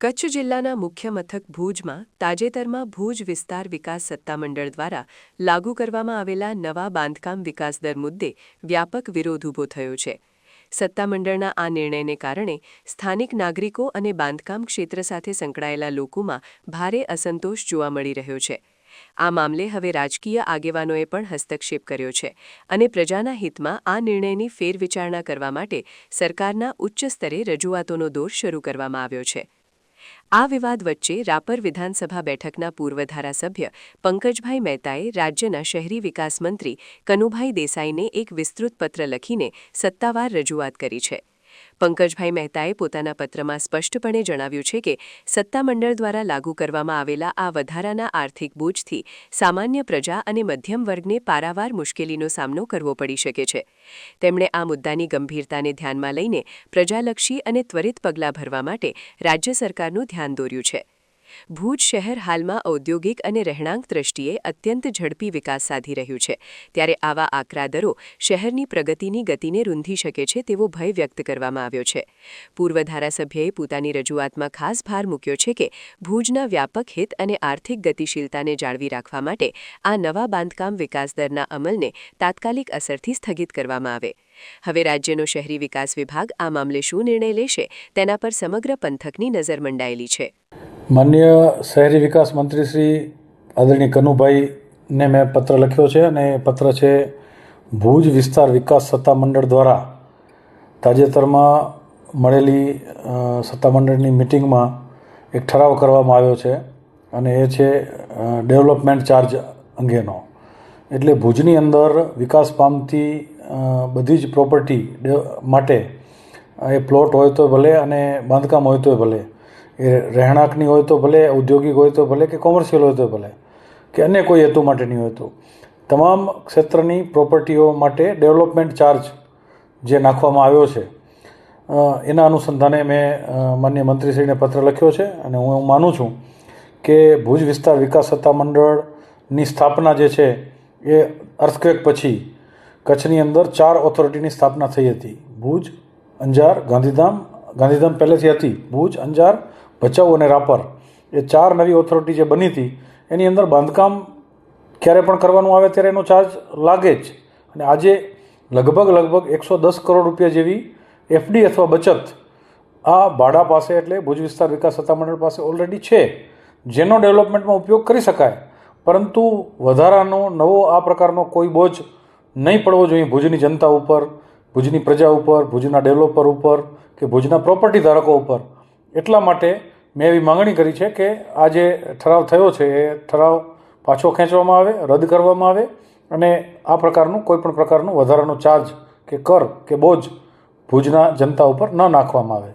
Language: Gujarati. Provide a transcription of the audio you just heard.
કચ્છ જિલ્લાના મુખ્ય મથક ભુજમાં તાજેતરમાં ભુજ વિસ્તાર વિકાસ સત્તામંડળ દ્વારા લાગુ કરવામાં આવેલા નવા બાંધકામ વિકાસ દર મુદ્દે વ્યાપક વિરોધ ઊભો થયો છે। સત્તામંડળના આ નિર્ણયને કારણે સ્થાનિક નાગરિકો અને બાંધકામ ક્ષેત્ર સાથે સંકળાયેલા લોકોમાં ભારે અસંતોષ જોવા મળી રહ્યો છે। આ મામલે હવે રાજકીય આગેવાનોએ પણ હસ્તક્ષેપ કર્યો છે અને પ્રજાના હિતમાં આ નિર્ણયની ફેરવિચારણા કરવા માટે સરકારના ઉચ્ચ સ્તરે રજૂઆતોનો દોર શરૂ કરવામાં આવ્યો છે। આ વિવાદ વચ્ચે રાપર વિધાનસભા બેઠકના પૂર્વ ધારાસભ્ય પંકજભાઈ મહેતાએ રાજ્યના શહેરી વિકાસ મંત્રી કનુભાઈ દેસાઈને એક વિસ્તૃત પત્ર લખીને સત્તાવાર રજૂઆત કરી છે। પંકજભાઈ મહેતાએ પોતાના પત્રમાં સ્પષ્ટપણે જણાવ્યું છે કે સત્તામંડળ દ્વારા લાગુ કરવામાં આવેલા આ વધારાના આર્થિક બોજથી સામાન્ય પ્રજા અને મધ્યમ વર્ગને પારાવાર મુશ્કેલીનો સામનો કરવો પડી શકે છે। તેમણે આ મુદ્દાની ગંભીરતાને ધ્યાનમાં લઈને પ્રજાલક્ષી અને ત્વરિત પગલાં ભરવા માટે રાજ્ય સરકારનું ધ્યાન દોર્યું છે। ભુજ શહેર હાલમાં ઔદ્યોગિક અને રહેણાંક દ્રષ્ટિએ અત્યંત ઝડપી વિકાસ સાધી રહ્યું છે, ત્યારે આવા આકરા દરો શહેરની પ્રગતિની ગતિને રૂંધી શકે છે તેવો ભય વ્યક્ત કરવામાં આવ્યો છે। પૂર્વ ધારાસભ્યએ પોતાની રજૂઆતમાં ખાસ ભાર મૂક્યો છે કે ભુજના વ્યાપક હિત અને આર્થિક ગતિશીલતાને જાળવી રાખવા માટે આ નવા બાંધકામ વિકાસ દરના અમલને તાત્કાલિક અસરથી સ્થગિત કરવામાં આવે। હવે રાજ્યનો શહેરી વિકાસ વિભાગ આ મામલે શું નિર્ણય લેશે તેના પર સમગ્ર પંથકની નજર મંડાયેલી છે। માનનીય શહેરી વિકાસ મંત્રી શ્રી આદરણીય કનુભાઈને મેં પત્ર લખ્યો છે અને એ પત્ર છે ભુજ વિસ્તાર વિકાસ સત્તામંડળ દ્વારા તાજેતરમાં મળેલી સત્તામંડળની મિટિંગમાં એક ઠરાવ કરવામાં આવ્યો છે અને એ છે ડેવલપમેન્ટ ચાર્જ અંગેનો। એટલે ભુજની અંદર વિકાસ પામતી બધી જ પ્રોપર્ટી માટે એ પ્લોટ હોય તો ભલે અને બાંધકામ હોય તો ભલે, એ રહેણાંકની હોય તો ભલે, ઔદ્યોગિક હોય તો ભલે કે કોમર્શિયલ હોય તો ભલે કે અન્ય કોઈ હેતુ માટેની હોય તો તમામ ક્ષેત્રની પ્રોપર્ટીઓ માટે ડેવલપમેન્ટ ચાર્જ જે નાખવામાં આવ્યો છે એના અનુસંધાને મેં માનનીય મંત્રીશ્રીને પત્ર લખ્યો છે અને હું માનું છું કે ભુજ વિસ્તાર વિકાસ સત્તામંડળની સ્થાપના જે છે એ અર્થક્વેક પછી કચ્છની અંદર 4 ઓથોરિટીની સ્થાપના થઈ હતી। ભુજ, અંજાર, ગાંધીધામ પહેલેથી હતી, ભુજ, અંજાર, ભચાઉ અને રાપર, એ 4 નવી ઓથોરિટી જે બની હતી એની અંદર બાંધકામ ક્યારે પણ કરવાનું આવે ત્યારે એનો ચાર્જ લાગે જ। અને આજે લગભગ 110 કરોડ રૂપિયા જેવી એફડી અથવા બચત આ ભાડા પાસે એટલે ભુજ વિસ્તાર વિકાસ સત્તામંડળ પાસે ઓલરેડી છે, જેનો ડેવલપમેન્ટમાં ઉપયોગ કરી શકાય, પરંતુ વધારાનો નવો આ પ્રકારનો કોઈ બોજ નહીં પડવો જોઈએ ભુજની જનતા ઉપર, ભુજની પ્રજા ઉપર, ભુજના ડેવલપર ઉપર કે ભુજના પ્રોપર્ટી ધારકો ઉપર। એટલા માટે મેં એવી માંગણી કરી છે કે આ જે ઠરાવ થયો છે એ ઠરાવ પાછો ખેંચવામાં આવે, રદ કરવામાં આવે અને આ પ્રકારનું કોઈપણ પ્રકારનું વધારાનો ચાર્જ કે કર કે બોજ ભુજના જનતા ઉપર ન નાખવામાં આવે।